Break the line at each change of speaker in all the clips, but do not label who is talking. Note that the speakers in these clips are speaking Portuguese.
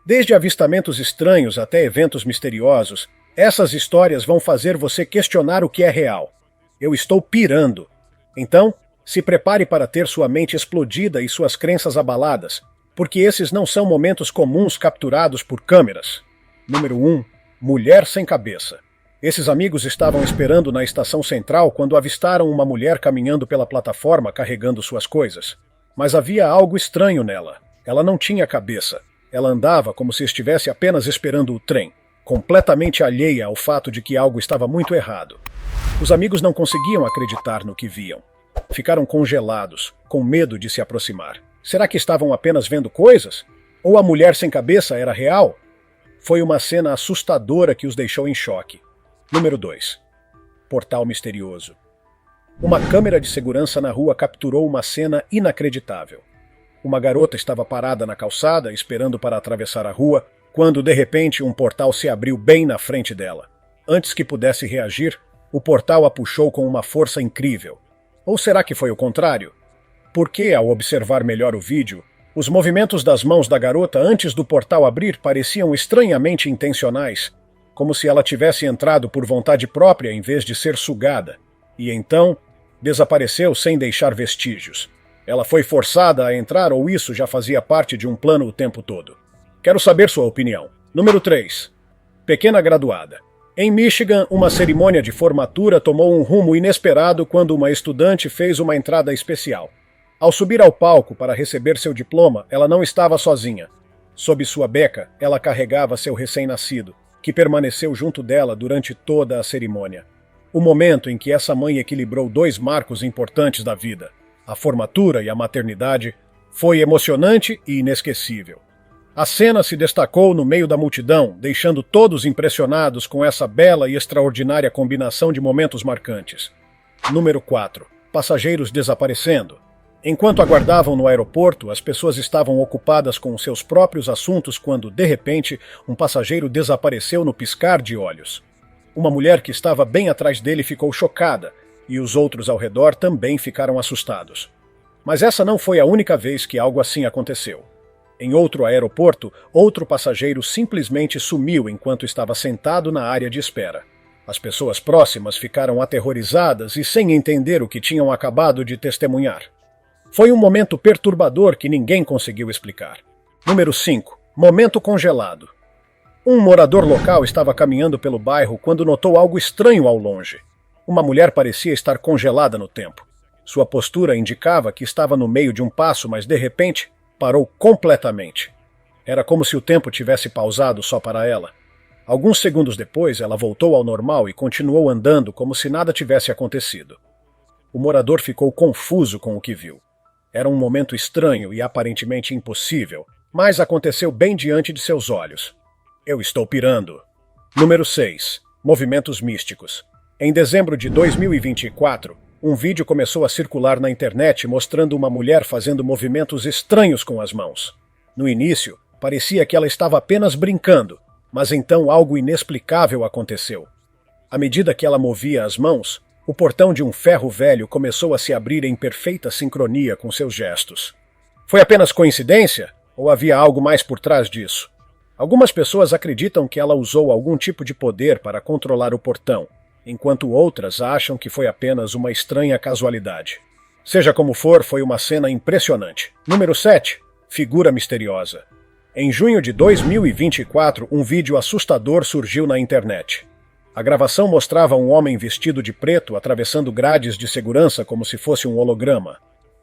Desde avistamentos estranhos até eventos misteriosos, essas histórias vão fazer você questionar o que é real. Eu estou pirando. Então, se prepare para ter sua mente explodida e suas crenças abaladas, porque esses não são momentos comuns capturados por câmeras. Número 1. Mulher sem cabeça. Esses amigos estavam esperando na estação central quando avistaram uma mulher caminhando pela plataforma carregando suas coisas. Mas havia algo estranho nela. Ela não tinha cabeça. Ela andava como se estivesse apenas esperando o trem, completamente alheia ao fato de que algo estava muito errado. Os amigos não conseguiam acreditar no que viam. Ficaram congelados, com medo de se aproximar. Será que estavam apenas vendo coisas? Ou a mulher sem cabeça era real? Foi uma cena assustadora que os deixou em choque. Número 2. Portal misterioso. Uma câmera de segurança na rua capturou uma cena inacreditável. Uma garota estava parada na calçada, esperando para atravessar a rua, quando, de repente, um portal se abriu bem na frente dela. Antes que pudesse reagir, o portal a puxou com uma força incrível. Ou será que foi o contrário? Porque, ao observar melhor o vídeo, os movimentos das mãos da garota antes do portal abrir pareciam estranhamente intencionais, como se ela tivesse entrado por vontade própria em vez de ser sugada, e então desapareceu sem deixar vestígios. Ela foi forçada a entrar ou isso já fazia parte de um plano o tempo todo? Quero saber sua opinião. Número 3. Pequena graduada. Em Michigan, uma cerimônia de formatura tomou um rumo inesperado quando uma estudante fez uma entrada especial. Ao subir ao palco para receber seu diploma, ela não estava sozinha. Sob sua beca, ela carregava seu recém-nascido, que permaneceu junto dela durante toda a cerimônia. O momento em que essa mãe equilibrou dois marcos importantes da vida, a formatura e a maternidade, foi emocionante e inesquecível. A cena se destacou no meio da multidão, deixando todos impressionados com essa bela e extraordinária combinação de momentos marcantes. Número 4. Passageiros desaparecendo. Enquanto aguardavam no aeroporto, as pessoas estavam ocupadas com seus próprios assuntos quando, de repente, um passageiro desapareceu no piscar de olhos. Uma mulher que estava bem atrás dele ficou chocada, e os outros ao redor também ficaram assustados. Mas essa não foi a única vez que algo assim aconteceu. Em outro aeroporto, outro passageiro simplesmente sumiu enquanto estava sentado na área de espera. As pessoas próximas ficaram aterrorizadas e sem entender o que tinham acabado de testemunhar. Foi um momento perturbador que ninguém conseguiu explicar. Número 5. Momento congelado. Um morador local estava caminhando pelo bairro quando notou algo estranho ao longe. Uma mulher parecia estar congelada no tempo. Sua postura indicava que estava no meio de um passo, mas de repente parou completamente. Era como se o tempo tivesse pausado só para ela. Alguns segundos depois, ela voltou ao normal e continuou andando como se nada tivesse acontecido. O morador ficou confuso com o que viu. Era um momento estranho e aparentemente impossível, mas aconteceu bem diante de seus olhos. Eu estou pirando. Número 6. Movimentos místicos. Em dezembro de 2024, um vídeo começou a circular na internet mostrando uma mulher fazendo movimentos estranhos com as mãos. No início, parecia que ela estava apenas brincando, mas então algo inexplicável aconteceu. À medida que ela movia as mãos, o portão de um ferro velho começou a se abrir em perfeita sincronia com seus gestos. Foi apenas coincidência? Ou havia algo mais por trás disso? Algumas pessoas acreditam que ela usou algum tipo de poder para controlar o portão, enquanto outras acham que foi apenas uma estranha casualidade. Seja como for, foi uma cena impressionante. Número 7. Figura misteriosa. Em junho de 2024, um vídeo assustador surgiu na internet. A gravação mostrava um homem vestido de preto atravessando grades de segurança como se fosse um holograma.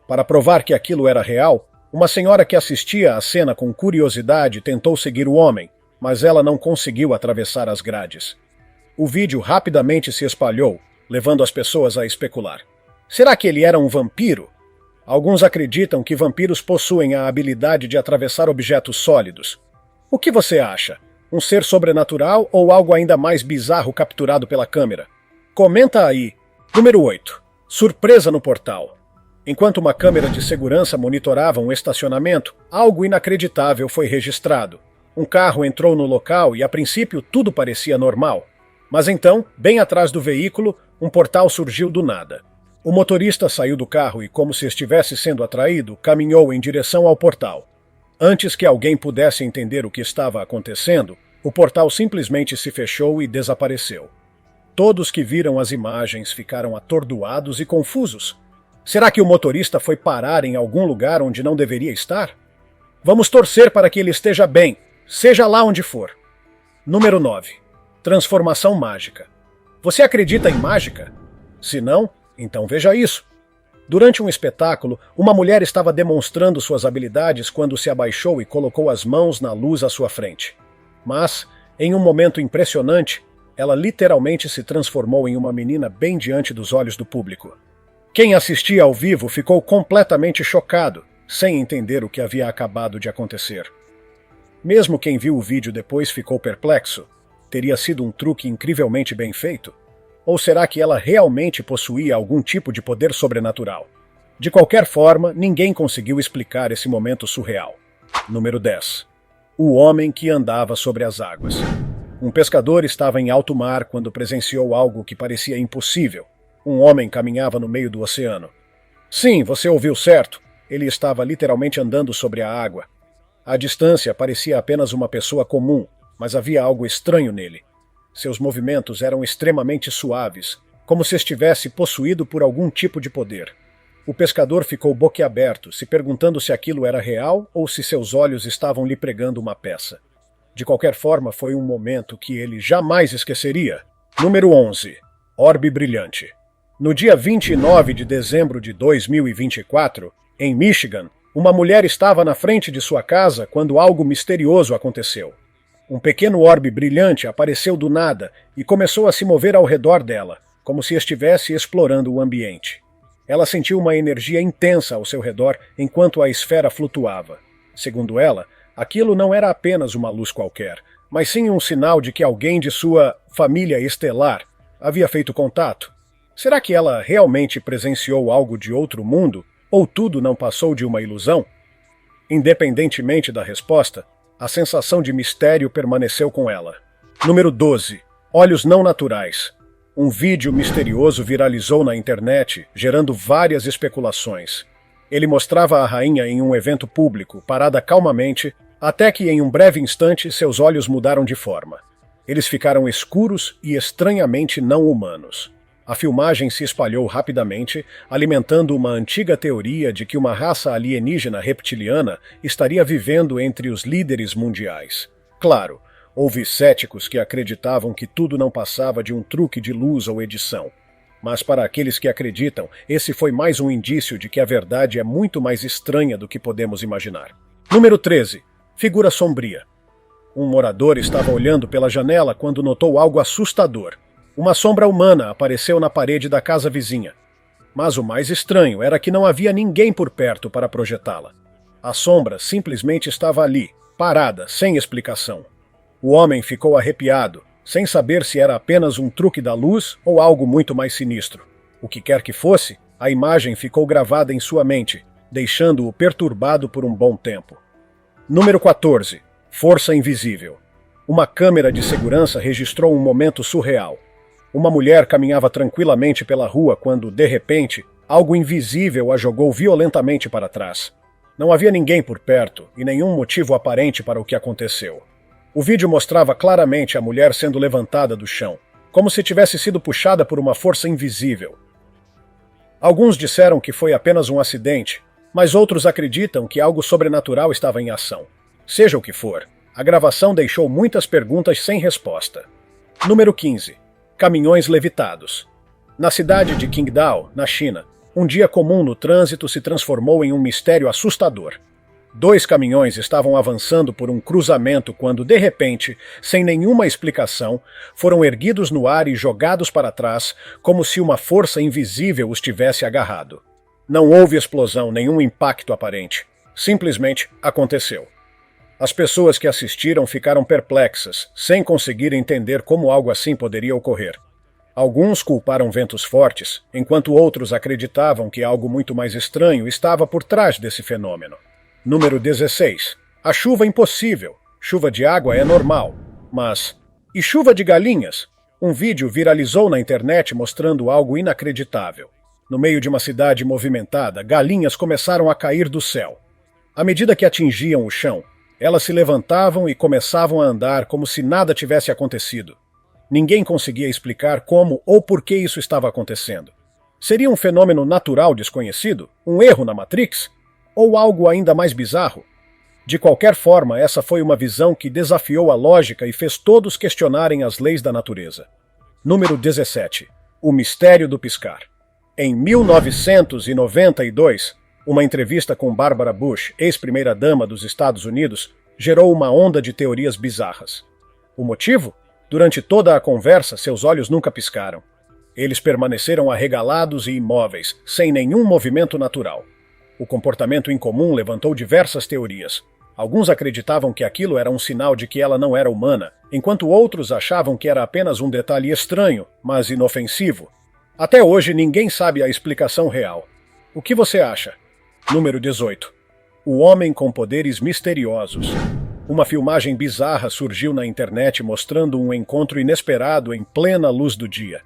Para provar que aquilo era real, uma senhora que assistia à cena com curiosidade tentou seguir o homem, mas ela não conseguiu atravessar as grades. O vídeo rapidamente se espalhou, levando as pessoas a especular. Será que ele era um vampiro? Alguns acreditam que vampiros possuem a habilidade de atravessar objetos sólidos. O que você acha? Um ser sobrenatural ou algo ainda mais bizarro capturado pela câmera? Comenta aí. Número 8. Surpresa no portal. Enquanto uma câmera de segurança monitorava um estacionamento, algo inacreditável foi registrado. Um carro entrou no local e, a princípio, tudo parecia normal. Mas então, bem atrás do veículo, um portal surgiu do nada. O motorista saiu do carro e, como se estivesse sendo atraído, caminhou em direção ao portal. Antes que alguém pudesse entender o que estava acontecendo, o portal simplesmente se fechou e desapareceu. Todos que viram as imagens ficaram atordoados e confusos. Será que o motorista foi parar em algum lugar onde não deveria estar? Vamos torcer para que ele esteja bem, seja lá onde for. Número 9. Transformação mágica. Você acredita em mágica? Se não, então veja isso. Durante um espetáculo, uma mulher estava demonstrando suas habilidades quando se abaixou e colocou as mãos na luz à sua frente. Mas, em um momento impressionante, ela literalmente se transformou em uma menina bem diante dos olhos do público. Quem assistia ao vivo ficou completamente chocado, sem entender o que havia acabado de acontecer. Mesmo quem viu o vídeo depois ficou perplexo. Teria sido um truque incrivelmente bem feito? Ou será que ela realmente possuía algum tipo de poder sobrenatural? De qualquer forma, ninguém conseguiu explicar esse momento surreal. Número 10. O homem que andava sobre as águas. Um pescador estava em alto mar quando presenciou algo que parecia impossível. Um homem caminhava no meio do oceano. Sim, você ouviu certo. Ele estava literalmente andando sobre a água. À distância parecia apenas uma pessoa comum, mas havia algo estranho nele. Seus movimentos eram extremamente suaves, como se estivesse possuído por algum tipo de poder. O pescador ficou boquiaberto, se perguntando se aquilo era real ou se seus olhos estavam lhe pregando uma peça. De qualquer forma, foi um momento que ele jamais esqueceria. Número 11. Orbe brilhante. No dia 29 de dezembro de 2024, em Michigan, uma mulher estava na frente de sua casa quando algo misterioso aconteceu. Um pequeno orbe brilhante apareceu do nada e começou a se mover ao redor dela, como se estivesse explorando o ambiente. Ela sentiu uma energia intensa ao seu redor enquanto a esfera flutuava. Segundo ela, aquilo não era apenas uma luz qualquer, mas sim um sinal de que alguém de sua família estelar havia feito contato. Será que ela realmente presenciou algo de outro mundo, ou tudo não passou de uma ilusão? Independentemente da resposta, a sensação de mistério permaneceu com ela. Número 12. Olhos não naturais. Um vídeo misterioso viralizou na internet, gerando várias especulações. Ele mostrava a rainha em um evento público, parada calmamente, até que em um breve instante seus olhos mudaram de forma. Eles ficaram escuros e estranhamente não humanos. A filmagem se espalhou rapidamente, alimentando uma antiga teoria de que uma raça alienígena reptiliana estaria vivendo entre os líderes mundiais. Claro, houve céticos que acreditavam que tudo não passava de um truque de luz ou edição. Mas para aqueles que acreditam, esse foi mais um indício de que a verdade é muito mais estranha do que podemos imaginar. Número 13. Figura sombria. Um morador estava olhando pela janela quando notou algo assustador. Uma sombra humana apareceu na parede da casa vizinha. Mas o mais estranho era que não havia ninguém por perto para projetá-la. A sombra simplesmente estava ali, parada, sem explicação. O homem ficou arrepiado, sem saber se era apenas um truque da luz ou algo muito mais sinistro. O que quer que fosse, a imagem ficou gravada em sua mente, deixando-o perturbado por um bom tempo. Número 14. Força invisível. Uma câmera de segurança registrou um momento surreal. Uma mulher caminhava tranquilamente pela rua quando, de repente, algo invisível a jogou violentamente para trás. Não havia ninguém por perto e nenhum motivo aparente para o que aconteceu. O vídeo mostrava claramente a mulher sendo levantada do chão, como se tivesse sido puxada por uma força invisível. Alguns disseram que foi apenas um acidente, mas outros acreditam que algo sobrenatural estava em ação. Seja o que for, a gravação deixou muitas perguntas sem resposta. Número 15. Caminhões levitados. Na cidade de Qingdao, na China, um dia comum no trânsito se transformou em um mistério assustador. 2 caminhões estavam avançando por um cruzamento quando, de repente, sem nenhuma explicação, foram erguidos no ar e jogados para trás, como se uma força invisível os tivesse agarrado. Não houve explosão, nenhum impacto aparente. Simplesmente aconteceu. As pessoas que assistiram ficaram perplexas, sem conseguir entender como algo assim poderia ocorrer. Alguns culparam ventos fortes, enquanto outros acreditavam que algo muito mais estranho estava por trás desse fenômeno. Número 16. A chuva impossível. Chuva de água é normal. Mas, e chuva de galinhas? Um vídeo viralizou na internet mostrando algo inacreditável. No meio de uma cidade movimentada, galinhas começaram a cair do céu. À medida que atingiam o chão, elas se levantavam e começavam a andar como se nada tivesse acontecido. Ninguém conseguia explicar como ou por que isso estava acontecendo. Seria um fenômeno natural desconhecido? Um erro na Matrix? Ou algo ainda mais bizarro? De qualquer forma, essa foi uma visão que desafiou a lógica e fez todos questionarem as leis da natureza. Número 17. O mistério do piscar. Em 1992, uma entrevista com Barbara Bush, ex-primeira-dama dos Estados Unidos, gerou uma onda de teorias bizarras. O motivo? Durante toda a conversa, seus olhos nunca piscaram. Eles permaneceram arregalados e imóveis, sem nenhum movimento natural. O comportamento incomum levantou diversas teorias. Alguns acreditavam que aquilo era um sinal de que ela não era humana, enquanto outros achavam que era apenas um detalhe estranho, mas inofensivo. Até hoje ninguém sabe a explicação real. O que você acha? Número 18. O homem com poderes misteriosos. Uma filmagem bizarra surgiu na internet mostrando um encontro inesperado em plena luz do dia.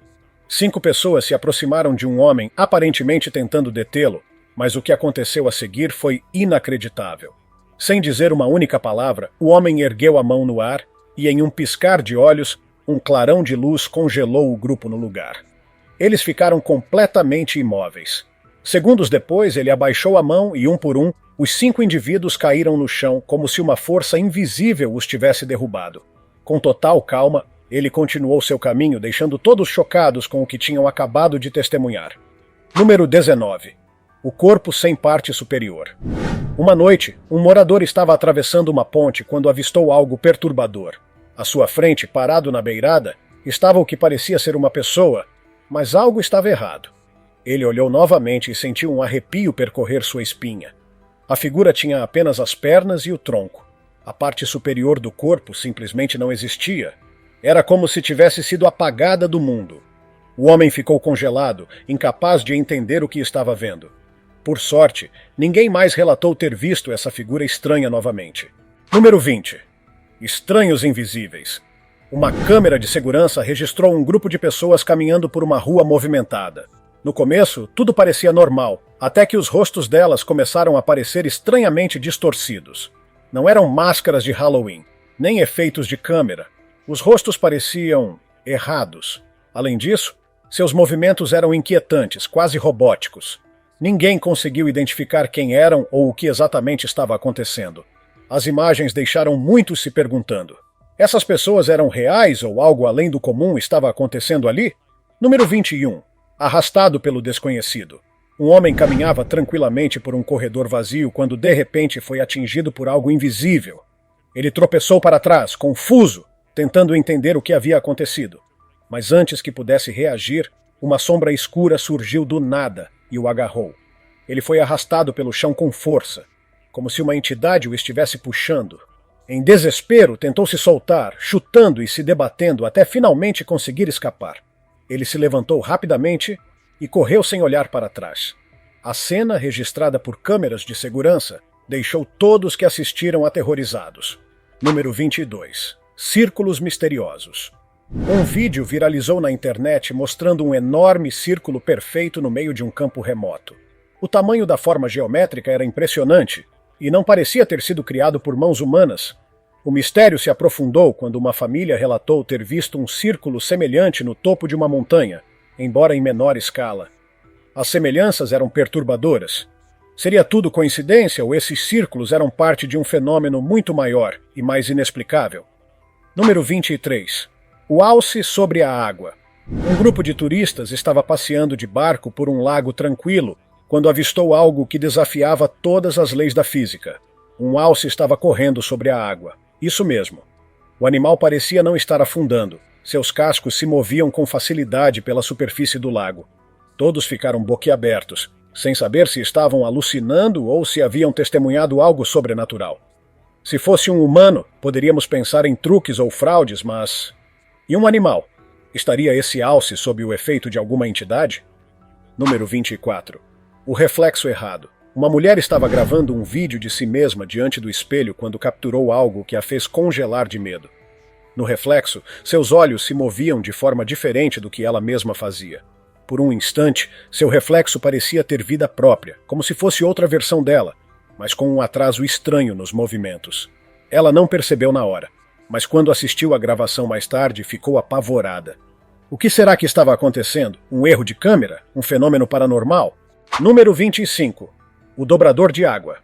5 pessoas se aproximaram de um homem aparentemente tentando detê-lo, mas o que aconteceu a seguir foi inacreditável. Sem dizer uma única palavra, o homem ergueu a mão no ar e, em um piscar de olhos, um clarão de luz congelou o grupo no lugar. Eles ficaram completamente imóveis. Segundos depois, ele abaixou a mão e, um por um, os 5 indivíduos caíram no chão como se uma força invisível os tivesse derrubado. Com total calma, ele continuou seu caminho, deixando todos chocados com o que tinham acabado de testemunhar. Número 19. O corpo sem parte superior. Uma noite, um morador estava atravessando uma ponte quando avistou algo perturbador. À sua frente, parado na beirada, estava o que parecia ser uma pessoa, mas algo estava errado. Ele olhou novamente e sentiu um arrepio percorrer sua espinha. A figura tinha apenas as pernas e o tronco. A parte superior do corpo simplesmente não existia. Era como se tivesse sido apagada do mundo. O homem ficou congelado, incapaz de entender o que estava vendo. Por sorte, ninguém mais relatou ter visto essa figura estranha novamente. Número 20. Estranhos invisíveis. Uma câmera de segurança registrou um grupo de pessoas caminhando por uma rua movimentada. No começo, tudo parecia normal, até que os rostos delas começaram a parecer estranhamente distorcidos. Não eram máscaras de Halloween, nem efeitos de câmera. Os rostos pareciam errados. Além disso, seus movimentos eram inquietantes, quase robóticos. Ninguém conseguiu identificar quem eram ou o que exatamente estava acontecendo. As imagens deixaram muitos se perguntando: essas pessoas eram reais ou algo além do comum estava acontecendo ali? Número 21. Arrastado pelo desconhecido. Um homem caminhava tranquilamente por um corredor vazio quando de repente foi atingido por algo invisível. Ele tropeçou para trás, confuso, tentando entender o que havia acontecido. Mas antes que pudesse reagir, uma sombra escura surgiu do nada e o agarrou. Ele foi arrastado pelo chão com força, como se uma entidade o estivesse puxando. Em desespero, tentou se soltar, chutando e se debatendo até finalmente conseguir escapar. Ele se levantou rapidamente e correu sem olhar para trás. A cena, registrada por câmeras de segurança, deixou todos que assistiram aterrorizados. Número 22. Círculos misteriosos. Um vídeo viralizou na internet mostrando um enorme círculo perfeito no meio de um campo remoto. O tamanho da forma geométrica era impressionante e não parecia ter sido criado por mãos humanas. O mistério se aprofundou quando uma família relatou ter visto um círculo semelhante no topo de uma montanha, embora em menor escala. As semelhanças eram perturbadoras. Seria tudo coincidência ou esses círculos eram parte de um fenômeno muito maior e mais inexplicável? Número 23. O alce sobre a água. Um grupo de turistas estava passeando de barco por um lago tranquilo quando avistou algo que desafiava todas as leis da física. Um alce estava correndo sobre a água. Isso mesmo. O animal parecia não estar afundando. Seus cascos se moviam com facilidade pela superfície do lago. Todos ficaram boquiabertos, sem saber se estavam alucinando ou se haviam testemunhado algo sobrenatural. Se fosse um humano, poderíamos pensar em truques ou fraudes, mas... E um animal? Estaria esse alce sob o efeito de alguma entidade? Número 24. O reflexo errado. Uma mulher estava gravando um vídeo de si mesma diante do espelho quando capturou algo que a fez congelar de medo. No reflexo, seus olhos se moviam de forma diferente do que ela mesma fazia. Por um instante, seu reflexo parecia ter vida própria, como se fosse outra versão dela. mas com um atraso estranho nos movimentos. Ela não percebeu na hora, mas quando assistiu à gravação mais tarde, ficou apavorada. O que será que estava acontecendo? Um erro de câmera? Um fenômeno paranormal? Número 25. O dobrador de água.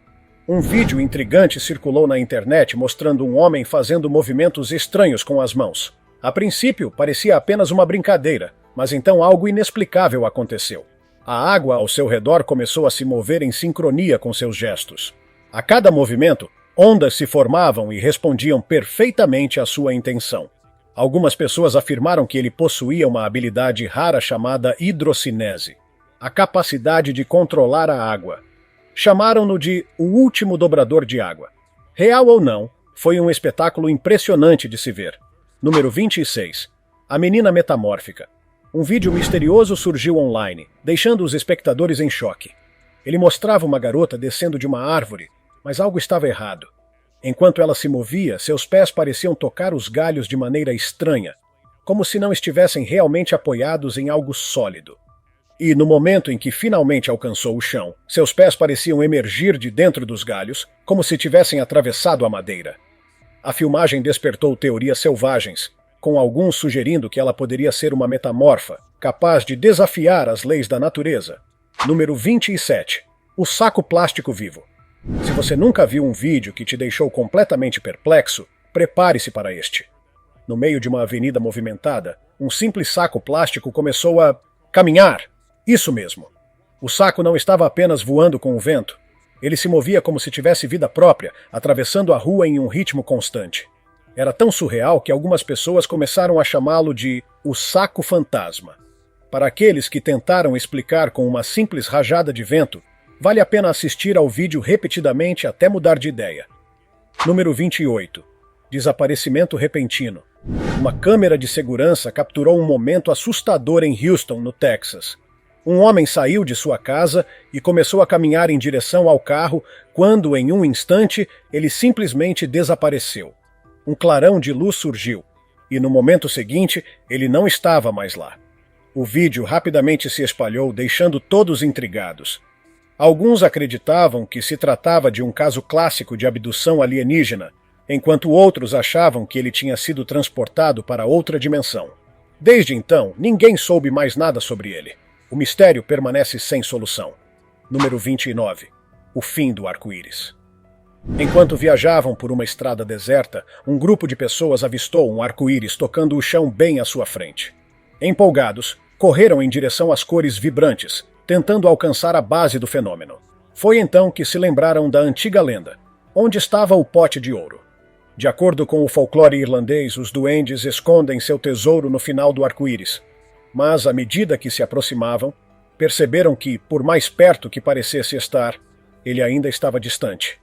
Um vídeo intrigante circulou na internet mostrando um homem fazendo movimentos estranhos com as mãos. A princípio, parecia apenas uma brincadeira, mas então algo inexplicável aconteceu. A água ao seu redor começou a se mover em sincronia com seus gestos. A cada movimento, ondas se formavam e respondiam perfeitamente à sua intenção. Algumas pessoas afirmaram que ele possuía uma habilidade rara chamada hidrocinese, a capacidade de controlar a água. Chamaram-no de o último dobrador de água. Real ou não, foi um espetáculo impressionante de se ver. Número 26. A menina metamórfica. Um vídeo misterioso surgiu online, deixando os espectadores em choque. Ele mostrava uma garota descendo de uma árvore, mas algo estava errado. Enquanto ela se movia, seus pés pareciam tocar os galhos de maneira estranha, como se não estivessem realmente apoiados em algo sólido. E no momento em que finalmente alcançou o chão, seus pés pareciam emergir de dentro dos galhos, como se tivessem atravessado a madeira. A filmagem despertou teorias selvagens, com alguns sugerindo que ela poderia ser uma metamorfa, capaz de desafiar as leis da natureza. Número 27. O saco plástico vivo. Se você nunca viu um vídeo que te deixou completamente perplexo, prepare-se para este. No meio de uma avenida movimentada, um simples saco plástico começou a caminhar. Isso mesmo. O saco não estava apenas voando com o vento. Ele se movia como se tivesse vida própria, atravessando a rua em um ritmo constante. Era tão surreal que algumas pessoas começaram a chamá-lo de o saco fantasma. Para aqueles que tentaram explicar com uma simples rajada de vento, vale a pena assistir ao vídeo repetidamente até mudar de ideia. Número 28. Desaparecimento repentino. Uma câmera de segurança capturou um momento assustador em Houston, no Texas. Um homem saiu de sua casa e começou a caminhar em direção ao carro quando, em um instante, ele simplesmente desapareceu. Um clarão de luz surgiu, e no momento seguinte, ele não estava mais lá. O vídeo rapidamente se espalhou, deixando todos intrigados. Alguns acreditavam que se tratava de um caso clássico de abdução alienígena, enquanto outros achavam que ele tinha sido transportado para outra dimensão. Desde então, ninguém soube mais nada sobre ele. O mistério permanece sem solução. Número 29. O fim do arco-íris. Enquanto viajavam por uma estrada deserta, um grupo de pessoas avistou um arco-íris tocando o chão bem à sua frente. Empolgados, correram em direção às cores vibrantes, tentando alcançar a base do fenômeno. Foi então que se lembraram da antiga lenda, onde estava o pote de ouro. De acordo com o folclore irlandês, os duendes escondem seu tesouro no final do arco-íris. Mas, à medida que se aproximavam, perceberam que, por mais perto que parecesse estar, ele ainda estava distante.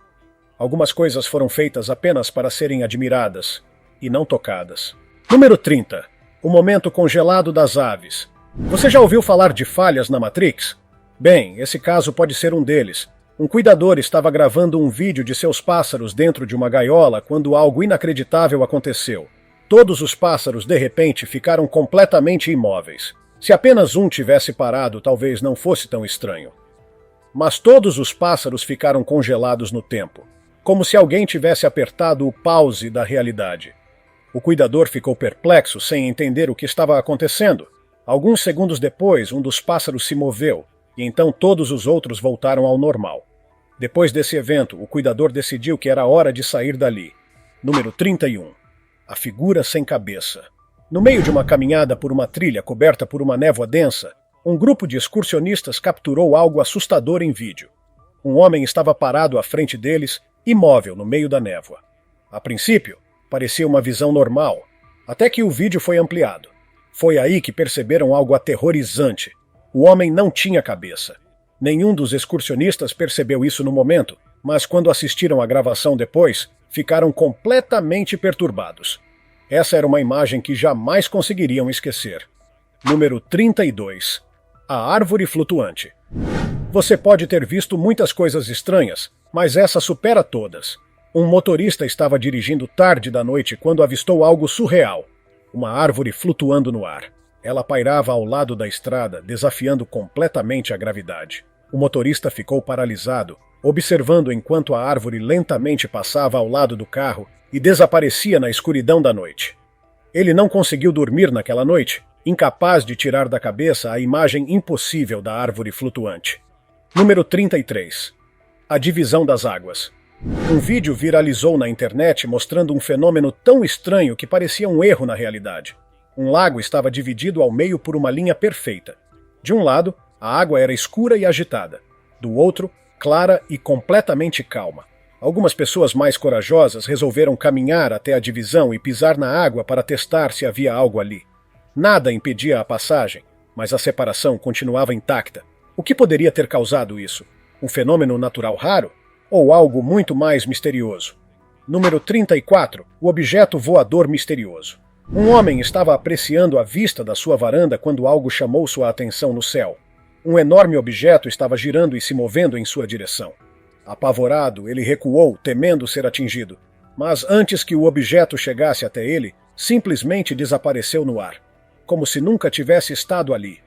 Algumas coisas foram feitas apenas para serem admiradas e não tocadas. Número 30. O momento congelado das aves. Você já ouviu falar de falhas na Matrix? Bem, esse caso pode ser um deles. Um cuidador estava gravando um vídeo de seus pássaros dentro de uma gaiola quando algo inacreditável aconteceu. Todos os pássaros, de repente, ficaram completamente imóveis. Se apenas um tivesse parado, talvez não fosse tão estranho. Mas todos os pássaros ficaram congelados no tempo, como se alguém tivesse apertado o pause da realidade. O cuidador ficou perplexo, sem entender o que estava acontecendo. Alguns segundos depois, um dos pássaros se moveu, e então todos os outros voltaram ao normal. Depois desse evento, o cuidador decidiu que era hora de sair dali. Número 31. A figura sem cabeça. No meio de uma caminhada por uma trilha coberta por uma névoa densa, um grupo de excursionistas capturou algo assustador em vídeo. Um homem estava parado à frente deles, imóvel no meio da névoa. A princípio, parecia uma visão normal, até que o vídeo foi ampliado. Foi aí que perceberam algo aterrorizante. O homem não tinha cabeça. Nenhum dos excursionistas percebeu isso no momento, mas quando assistiram à gravação depois, ficaram completamente perturbados. Essa era uma imagem que jamais conseguiriam esquecer. Número 32. A árvore flutuante. Você pode ter visto muitas coisas estranhas, mas essa supera todas. Um motorista estava dirigindo tarde da noite quando avistou algo surreal. Uma árvore flutuando no ar. Ela pairava ao lado da estrada, desafiando completamente a gravidade. O motorista ficou paralisado, observando enquanto a árvore lentamente passava ao lado do carro e desaparecia na escuridão da noite. Ele não conseguiu dormir naquela noite, incapaz de tirar da cabeça a imagem impossível da árvore flutuante. Número 33. A divisão das águas. Um vídeo viralizou na internet mostrando um fenômeno tão estranho que parecia um erro na realidade. Um lago estava dividido ao meio por uma linha perfeita. De um lado, a água era escura e agitada. Do outro, clara e completamente calma. Algumas pessoas mais corajosas resolveram caminhar até a divisão e pisar na água para testar se havia algo ali. Nada impedia a passagem, mas a separação continuava intacta. O que poderia ter causado isso? Um fenômeno natural raro? Ou algo muito mais misterioso? Número 34. O objeto voador misterioso. Um homem estava apreciando a vista da sua varanda quando algo chamou sua atenção no céu. Um enorme objeto estava girando e se movendo em sua direção. Apavorado, ele recuou, temendo ser atingido. Mas antes que o objeto chegasse até ele, simplesmente desapareceu no ar, como se nunca tivesse estado ali.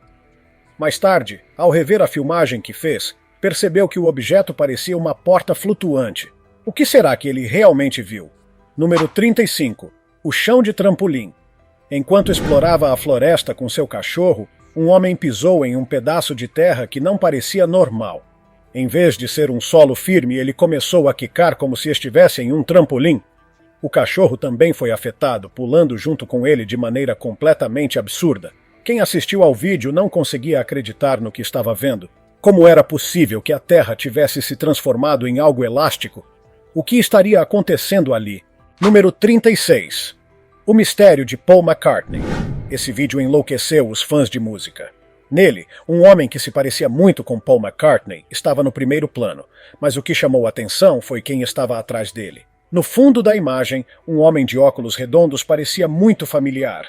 Mais tarde, ao rever a filmagem que fez, percebeu que o objeto parecia uma porta flutuante. O que será que ele realmente viu? Número 35. O chão de trampolim. Enquanto explorava a floresta com seu cachorro, um homem pisou em um pedaço de terra que não parecia normal. Em vez de ser um solo firme, ele começou a quicar como se estivesse em um trampolim. O cachorro também foi afetado, pulando junto com ele de maneira completamente absurda. Quem assistiu ao vídeo não conseguia acreditar no que estava vendo. Como era possível que a Terra tivesse se transformado em algo elástico? O que estaria acontecendo ali? Número 36. O mistério de Paul McCartney. Esse vídeo enlouqueceu os fãs de música. Nele, um homem que se parecia muito com Paul McCartney estava no primeiro plano, mas o que chamou a atenção foi quem estava atrás dele. No fundo da imagem, um homem de óculos redondos parecia muito familiar.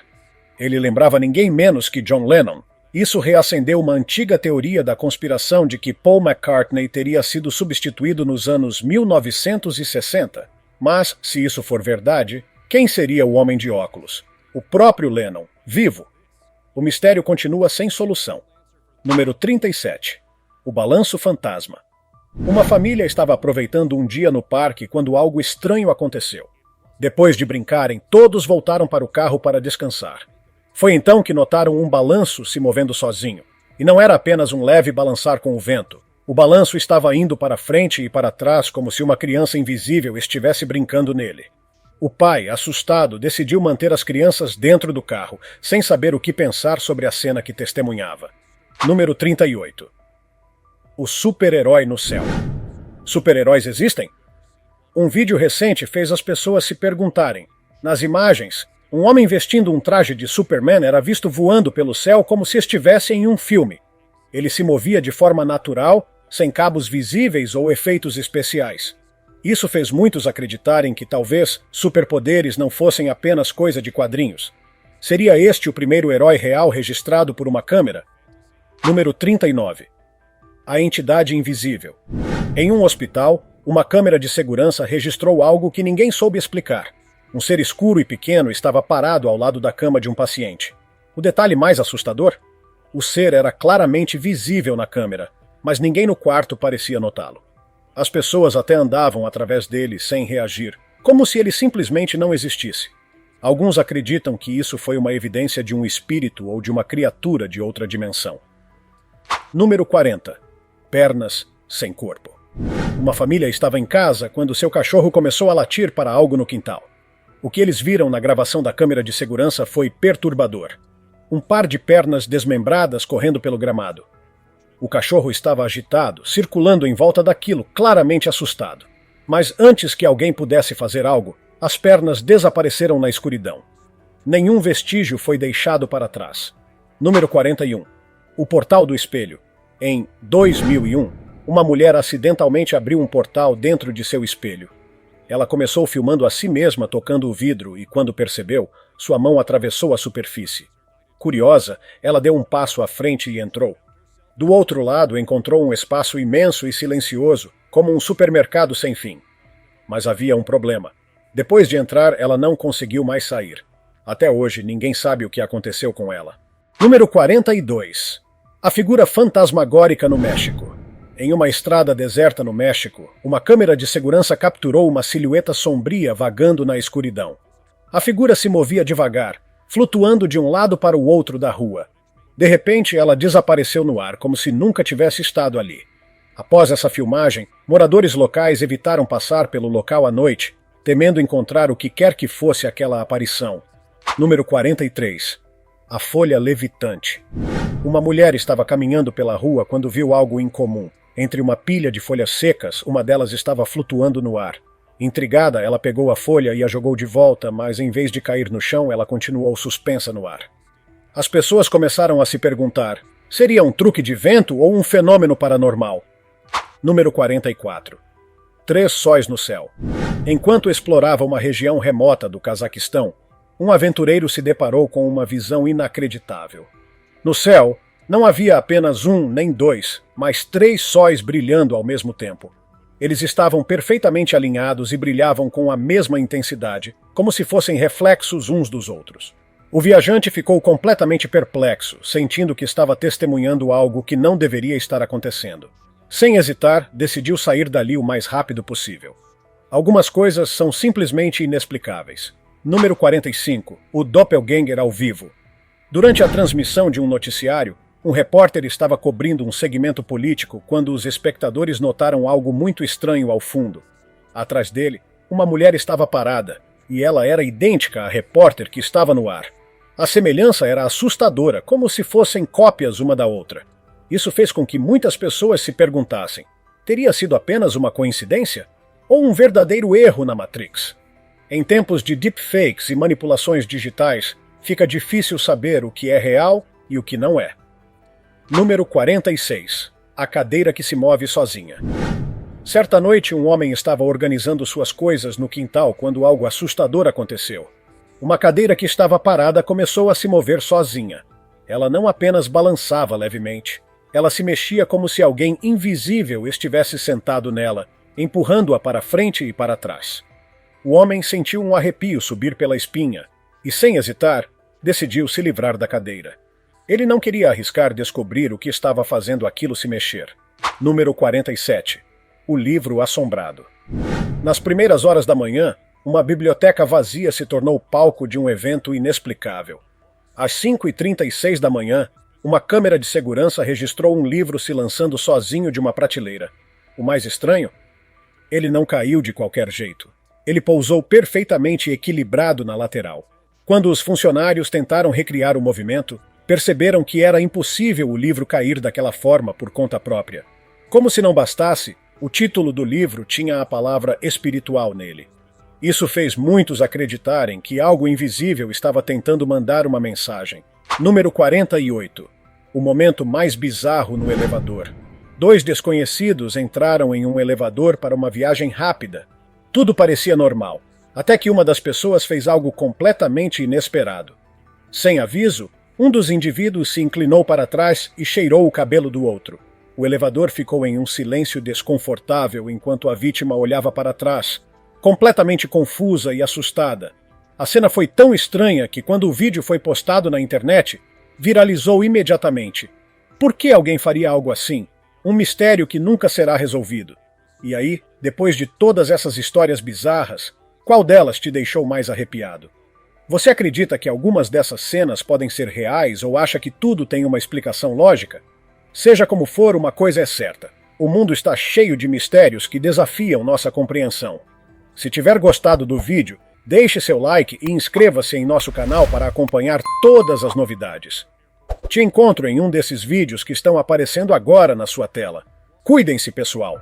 Ele lembrava ninguém menos que John Lennon. Isso reacendeu uma antiga teoria da conspiração de que Paul McCartney teria sido substituído nos anos 1960. Mas, se isso for verdade, quem seria o homem de óculos? O próprio Lennon, vivo. O mistério continua sem solução. Número 37. O balanço fantasma. Uma família estava aproveitando um dia no parque quando algo estranho aconteceu. Depois de brincarem, todos voltaram para o carro para descansar. Foi então que notaram um balanço se movendo sozinho. E não era apenas um leve balançar com o vento. O balanço estava indo para frente e para trás como se uma criança invisível estivesse brincando nele. O pai, assustado, decidiu manter as crianças dentro do carro, sem saber o que pensar sobre a cena que testemunhava. Número 38. O super-herói no céu. Super-heróis existem? Um vídeo recente fez as pessoas se perguntarem. Nas imagens, um homem vestindo um traje de Superman era visto voando pelo céu como se estivesse em um filme. Ele se movia de forma natural, sem cabos visíveis ou efeitos especiais. Isso fez muitos acreditarem que talvez superpoderes não fossem apenas coisa de quadrinhos. Seria este o primeiro herói real registrado por uma câmera? Número 39. A entidade invisível. Em um hospital, uma câmera de segurança registrou algo que ninguém soube explicar. Um ser escuro e pequeno estava parado ao lado da cama de um paciente. O detalhe mais assustador? O ser era claramente visível na câmera, mas ninguém no quarto parecia notá-lo. As pessoas até andavam através dele sem reagir, como se ele simplesmente não existisse. Alguns acreditam que isso foi uma evidência de um espírito ou de uma criatura de outra dimensão. Número 40. Pernas sem corpo. Uma família estava em casa quando seu cachorro começou a latir para algo no quintal. O que eles viram na gravação da câmera de segurança foi perturbador. Um par de pernas desmembradas correndo pelo gramado. O cachorro estava agitado, circulando em volta daquilo, claramente assustado. Mas antes que alguém pudesse fazer algo, as pernas desapareceram na escuridão. Nenhum vestígio foi deixado para trás. Número 41. O portal do espelho. Em 2001, uma mulher acidentalmente abriu um portal dentro de seu espelho. Ela começou filmando a si mesma tocando o vidro e, quando percebeu, sua mão atravessou a superfície. Curiosa, ela deu um passo à frente e entrou. Do outro lado, encontrou um espaço imenso e silencioso, como um supermercado sem fim. Mas havia um problema. Depois de entrar, ela não conseguiu mais sair. Até hoje, ninguém sabe o que aconteceu com ela. Número 42. A figura fantasmagórica no México. Em uma estrada deserta no México, uma câmera de segurança capturou uma silhueta sombria vagando na escuridão. A figura se movia devagar, flutuando de um lado para o outro da rua. De repente, ela desapareceu no ar, como se nunca tivesse estado ali. Após essa filmagem, moradores locais evitaram passar pelo local à noite, temendo encontrar o que quer que fosse aquela aparição. Número 43. A folha levitante. Uma mulher estava caminhando pela rua quando viu algo incomum. Entre uma pilha de folhas secas, uma delas estava flutuando no ar. Intrigada, ela pegou a folha e a jogou de volta, mas em vez de cair no chão, ela continuou suspensa no ar. As pessoas começaram a se perguntar: seria um truque de vento ou um fenômeno paranormal? Número 44. 3 sóis no céu. Enquanto explorava uma região remota do Cazaquistão, um aventureiro se deparou com uma visão inacreditável. No céu, não havia apenas 1 nem 2, mas 3 sóis brilhando ao mesmo tempo. Eles estavam perfeitamente alinhados e brilhavam com a mesma intensidade, como se fossem reflexos uns dos outros. O viajante ficou completamente perplexo, sentindo que estava testemunhando algo que não deveria estar acontecendo. Sem hesitar, decidiu sair dali o mais rápido possível. Algumas coisas são simplesmente inexplicáveis. Número 45. O Doppelganger ao vivo. Durante a transmissão de um noticiário, um repórter estava cobrindo um segmento político quando os espectadores notaram algo muito estranho ao fundo. Atrás dele, uma mulher estava parada, e ela era idêntica à repórter que estava no ar. A semelhança era assustadora, como se fossem cópias uma da outra. Isso fez com que muitas pessoas se perguntassem: teria sido apenas uma coincidência? Ou um verdadeiro erro na Matrix? Em tempos de deepfakes e manipulações digitais, fica difícil saber o que é real e o que não é. Número 46. A cadeira que se move sozinha. Certa noite, um homem estava organizando suas coisas no quintal quando algo assustador aconteceu. Uma cadeira que estava parada começou a se mover sozinha. Ela não apenas balançava levemente, ela se mexia como se alguém invisível estivesse sentado nela, empurrando-a para frente e para trás. O homem sentiu um arrepio subir pela espinha e, sem hesitar, decidiu se livrar da cadeira. Ele não queria arriscar descobrir o que estava fazendo aquilo se mexer. Número 47. O livro assombrado. Nas primeiras horas da manhã, uma biblioteca vazia se tornou palco de um evento inexplicável. Às 5h36 da manhã, uma câmera de segurança registrou um livro se lançando sozinho de uma prateleira. O mais estranho? Ele não caiu de qualquer jeito. Ele pousou perfeitamente equilibrado na lateral. Quando os funcionários tentaram recriar o movimento, perceberam que era impossível o livro cair daquela forma por conta própria. Como se não bastasse, o título do livro tinha a palavra espiritual nele. Isso fez muitos acreditarem que algo invisível estava tentando mandar uma mensagem. Número 48. O momento mais bizarro no elevador. 2 desconhecidos entraram em um elevador para uma viagem rápida. Tudo parecia normal, até que uma das pessoas fez algo completamente inesperado. Sem aviso, um dos indivíduos se inclinou para trás e cheirou o cabelo do outro. O elevador ficou em um silêncio desconfortável enquanto a vítima olhava para trás, completamente confusa e assustada. A cena foi tão estranha que, quando o vídeo foi postado na internet, viralizou imediatamente. Por que alguém faria algo assim? Um mistério que nunca será resolvido. E aí, depois de todas essas histórias bizarras, qual delas te deixou mais arrepiado? Você acredita que algumas dessas cenas podem ser reais ou acha que tudo tem uma explicação lógica? Seja como for, uma coisa é certa: o mundo está cheio de mistérios que desafiam nossa compreensão. Se tiver gostado do vídeo, deixe seu like e inscreva-se em nosso canal para acompanhar todas as novidades. Te encontro em um desses vídeos que estão aparecendo agora na sua tela. Cuidem-se, pessoal!